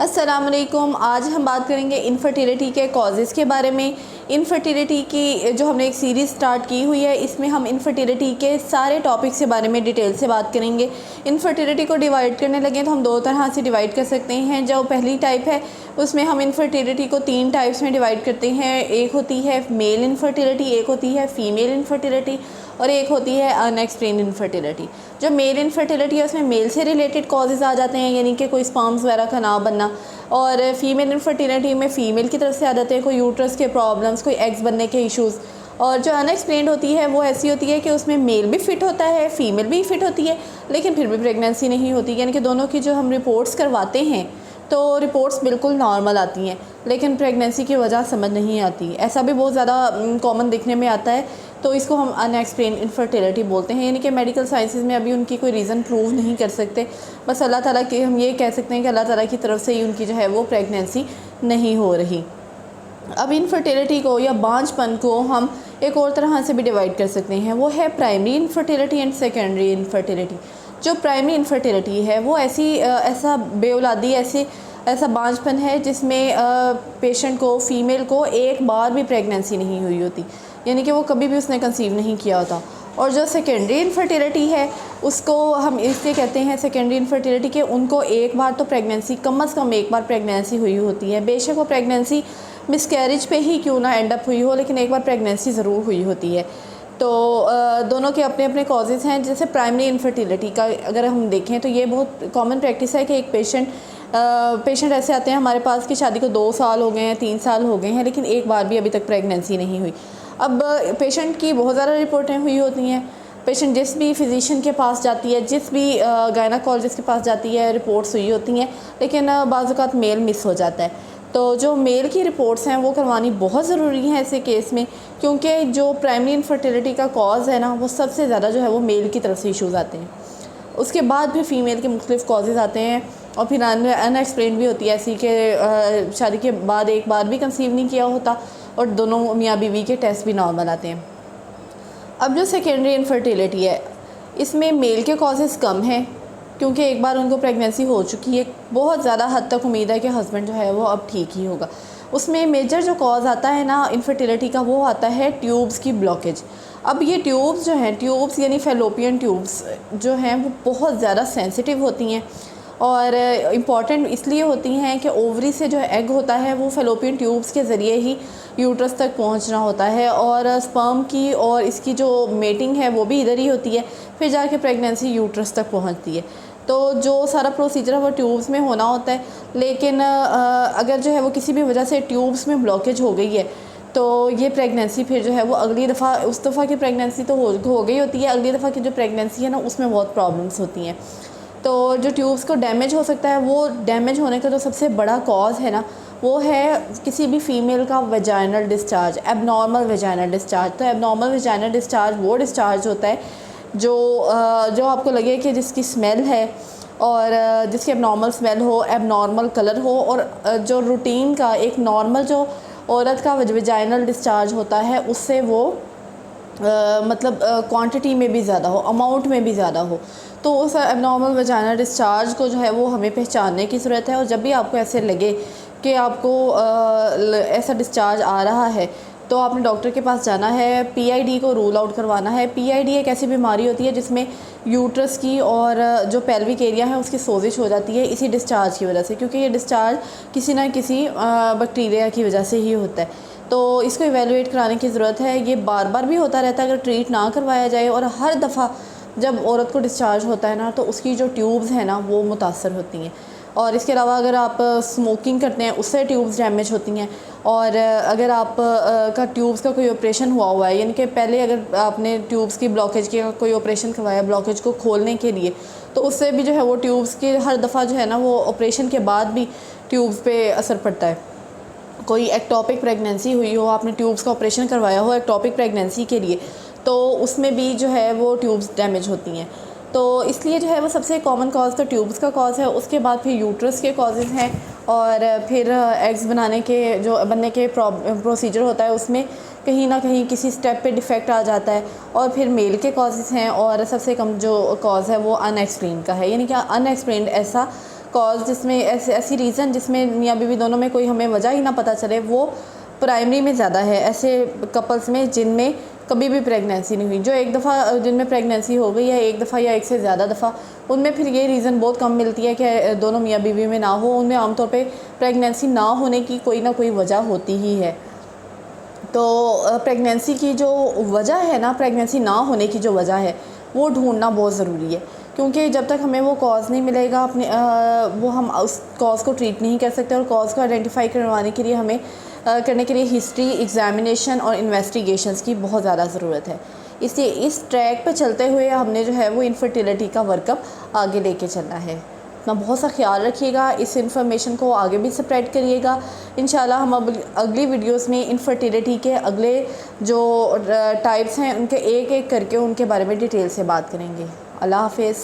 अस्सलाम वालेकुम। आज हम बात करेंगे इनफर्टिलिटी के कॉजेज़ के बारे में। इनफर्टिलिटी की जो हमने एक सीरीज़ स्टार्ट की हुई है, इसमें हम इनफर्टिलिटी के सारे टॉपिक्स के बारे में डिटेल से बात करेंगे। इनफर्टिलिटी को डिवाइड करने लगे तो हम दो तरह से डिवाइड कर सकते हैं। जो पहली टाइप है उसमें हम इनफर्टिलिटी को 3 टाइप्स में डिवाइड करते हैं। एक होती है मेल इनफर्टिलिटी, एक होती है फ़ीमेल इनफर्टिलिटी और एक होती है अनएक्सप्लेन्ड इनफर्टिलिटी। जो मेल इनफर्टिलिटी है उसमें मेल से रिलेटेड कॉजेज़ आ जाते हैं, यानी कि कोई स्पर्म्स वगैरह का ना बनना। और फीमेल इनफर्टिलिटी में फ़ीमेल की तरफ से आ जाते हैं कोई यूट्रस के प्रॉब्लम्स, कोई एग्स बनने के इश्यूज़। और जो अनएक्सप्लेन्ड होती है वो ऐसी होती है कि उसमें मेल भी फिट होता है, फ़ीमेल भी फिट होती है, लेकिन फिर भी प्रेगनेंसी नहीं होती। यानी कि दोनों की जो हम रिपोर्ट्स करवाते हैं तो रिपोर्ट्स बिल्कुल नॉर्मल आती हैं, लेकिन प्रेगनेंसी की वजह समझ नहीं आती। ऐसा भी बहुत ज़्यादा कॉमन देखने में आता है, तो इसको हम अनएक्सप्लेन्ड इनफर्टिलिटी बोलते हैं। यानी कि मेडिकल साइंसेस में अभी उनकी कोई रीज़न प्रूव नहीं कर सकते, बस अल्लाह ताला के हम ये कह सकते हैं कि अल्लाह ताला की तरफ से ही उनकी जो है वो प्रेगनेंसी नहीं हो रही। अब इनफर्टिलिटी को या बांझपन को हम एक और तरह से भी डिवाइड कर सकते हैं, वो है primary infertility and secondary infertility. जो प्राइमरी इनफर्टिलिटी है वो ऐसा बेऔलादी ऐसा बांझपन है जिसमें पेशेंट को, फ़ीमेल को एक बार भी प्रेगनेंसी नहीं हुई होती, यानी कि वो कभी भी उसने कंसीव नहीं किया होता। और जो सेकेंडरी इनफर्टिलिटी है उसको हम इसलिए कहते हैं सेकेंडरी इनफर्टिलिटी कि उनको एक बार तो प्रेगनेंसी, कम से कम एक बार प्रेगनेंसी हुई होती है। बेशक वो प्रेगनेंसी मिसकैरेज पे ही क्यों ना एंड अप हुई हो, लेकिन एक बार प्रेगनेंसी ज़रूर हुई होती है। तो दोनों के अपने अपने कॉजेज़ हैं। जैसे प्राइमरी इनफर्टिलिटी का अगर हम देखें तो ये बहुत कॉमन प्रैक्टिस है कि एक पेशेंट ऐसे आते हैं हमारे पास कि शादी को 2 साल हो गए हैं, 3 साल हो गए हैं, लेकिन एक बार भी अभी तक प्रेगनेंसी नहीं हुई। अब पेशेंट की बहुत ज़्यादा रिपोर्टें हुई होती हैं। पेशेंट जिस भी फिजिशियन के पास जाती है, जिस भी गायनाकोलॉजिस्ट के पास जाती है, रिपोर्ट्स हुई होती हैं, लेकिन बाज़ औक़ात मेल मिस हो जाता है। तो जो मेल की रिपोर्ट्स हैं वो करवानी बहुत ज़रूरी है ऐसे केस में, क्योंकि जो प्राइमरी इनफर्टिलिटी का कॉज़ है ना, वो सबसे ज़्यादा जो है वो मेल की तरफ से इश्यूज़ आते हैं। उसके बाद फिर फ़ीमेल के मुख्तलिफ़ कॉजेज़ आते हैं, और फिर अनएक्सप्लेन्ड भी होती है ऐसी कि शादी के बाद एक बार भी कंसीव नहीं किया होता, और दोनों मियाँ बीवी के टेस्ट भी नॉर्मल आते हैं। अब जो सेकेंडरी इनफर्टिलिटी है इसमें मेल के कॉजेज़ कम हैं, क्योंकि एक बार उनको प्रेगनेंसी हो चुकी है। बहुत ज़्यादा हद तक उम्मीद है कि हस्बैंड जो है वो अब ठीक ही होगा। उसमें मेजर जो कॉज़ आता है ना इनफर्टिलिटी का, वो आता है ट्यूब्स की ब्लॉकेज। अब ये ट्यूब्स जो हैं, ट्यूब्स यानी फैलोपियन ट्यूब्स जो हैं वो बहुत ज़्यादा सेंसिटिव होती हैं, और इम्पॉर्टेंट इसलिए होती हैं कि ओवरी से जो एग होता है वो फैलोपियन ट्यूब्स के ज़रिए ही यूट्रस तक पहुंचना होता है, और स्पर्म की और इसकी जो मेटिंग है वो भी इधर ही होती है, फिर जाके प्रेगनेंसी यूट्रस तक पहुंचती है। तो जो सारा प्रोसीजर है वो ट्यूब्स में होना होता है, लेकिन अगर जो है वो किसी भी वजह से ट्यूब्स में ब्लॉकेज हो गई है तो ये प्रेगनेंसी फिर जो है वो अगली दफ़ा, उस दफ़ा की प्रेगनेंसी तो हो गई होती है, अगली दफ़ा की जो प्रेगनेंसी है ना उसमें बहुत प्रॉब्लम्स होती हैं। तो जो ट्यूब्स को डैमेज हो सकता है, वो डैमेज होने का जो सबसे बड़ा कॉज़ है ना वो है किसी भी फ़ीमेल का vaginal discharge, abnormal vaginal discharge. तो एबनॉर्मल वेजाइनल डिस्चार्ज वो डिस्चार्ज होता है जो आपको लगे कि जिसकी स्मेल है, और जिसकी एबनॉर्मल स्मेल हो, एबनॉर्मल कलर हो, और जो रूटीन का एक नॉर्मल जो औरत का वेजाइनल डिस्चार्ज होता है उससे वो मतलब क्वांटिटी में भी ज़्यादा हो, अमाउंट में भी ज़्यादा हो। तो उस एबनॉर्मल वेजाइनल डिस्चार्ज को जो है वो हमें पहचानने की ज़रूरत है। और जब भी आपको ऐसे लगे कि आपको ऐसा डिस्चार्ज आ रहा है तो आपने डॉक्टर के पास जाना है, पीआईडी को रूल आउट करवाना है। पीआईडी एक ऐसी बीमारी होती है जिसमें यूट्रस की और जो पेल्विक एरिया है उसकी सोजिश हो जाती है इसी डिस्चार्ज की वजह से, क्योंकि ये डिस्चार्ज किसी ना किसी बैक्टीरिया की वजह से ही होता है। तो इसको इवेलुएट कराने की ज़रूरत है। ये बार बार भी होता रहता है अगर ट्रीट ना करवाया जाए, और हर दफ़ा जब औरत को डिस्चार्ज होता है ना तो उसकी जो ट्यूब्स हैं ना वो मुतासर होती हैं। और इसके अलावा अगर आप स्मोकिंग करते हैं उससे ट्यूब्स डैमेज होती हैं। और अगर आप का ट्यूब्स का कोई ऑपरेशन हुआ है, यानी कि पहले अगर आपने ट्यूब्स की ब्लॉकेज की कोई ऑपरेशन करवाया ब्लॉकेज को खोलने के लिए, तो उससे भी जो है वो ट्यूब्स की हर दफ़ा जो है ना वो ऑपरेशन के बाद भी ट्यूब्स पे असर पड़ता है। कोई एक्टोपिक प्रेगनेंसी हुई हो, आपने ट्यूब्स का ऑपरेशन करवाया हो एक्टोपिक प्रेगनेंसी के लिए, तो उसमें भी जो है वो ट्यूब्स डैमेज होती हैं। तो इसलिए जो है वो सबसे कॉमन कॉज़ तो ट्यूब्स का कॉज़ है। उसके बाद फिर यूट्रस के कॉजेज़ हैं, और फिर एग्स बनने के प्रोसीजर होता है उसमें कहीं ना कहीं किसी स्टेप पे डिफेक्ट आ जाता है। और फिर मेल के कॉजेज़ हैं, और सबसे कम जो कॉज़ है वो अनएक्सप्लेन्ड का है, यानी कि अनएक्सप्लेन्ड ऐसा कॉज जिसमें ऐसी रीज़न जिसमें मियाँ बीवी दोनों में कोई हमें वजह ही ना पता चले, वो प्राइमरी में ज़्यादा है। ऐसे कपल्स में जिनमें कभी भी प्रेगनेंसी नहीं हुई, जो एक दफ़ा जिनमें प्रेगनेंसी हो गई है एक दफ़ा या एक से ज़्यादा दफ़ा, उनमें फिर ये रीज़न बहुत कम मिलती है कि दोनों मियाँ बीवी में ना हो। उनमें आमतौर पे प्रेगनेंसी ना होने की कोई ना कोई वजह होती ही है। तो प्रेगनेंसी की जो वजह है ना, प्रेगनेंसी ना होने की जो वजह है वो ढूंढना बहुत ज़रूरी है, क्योंकि जब तक हमें वो कॉज़ नहीं मिलेगा अपने वो हम उस कॉज़ को ट्रीट नहीं कर सकते। और कॉज़ को आइडेंटिफाई करवाने के लिए हमें करने के लिए हिस्ट्री, एग्ज़ामिनेशन और इन्वेस्टिगेशंस की बहुत ज़्यादा ज़रूरत है। इसलिए इस ट्रैक पे चलते हुए हमने जो है वो इनफर्टिलिटी का वर्कअप आगे लेके चलना है। अपना बहुत सा ख्याल रखिएगा, इस इन्फॉर्मेशन को आगे भी स्प्रेड करिएगा। इंशाल्लाह हम अब अगली वीडियोस में इनफर्टिलिटी के अगले जो टाइप्स हैं उनके एक एक करके उनके बारे में डिटेल से बात करेंगे। अल्लाह हाफ़िज़।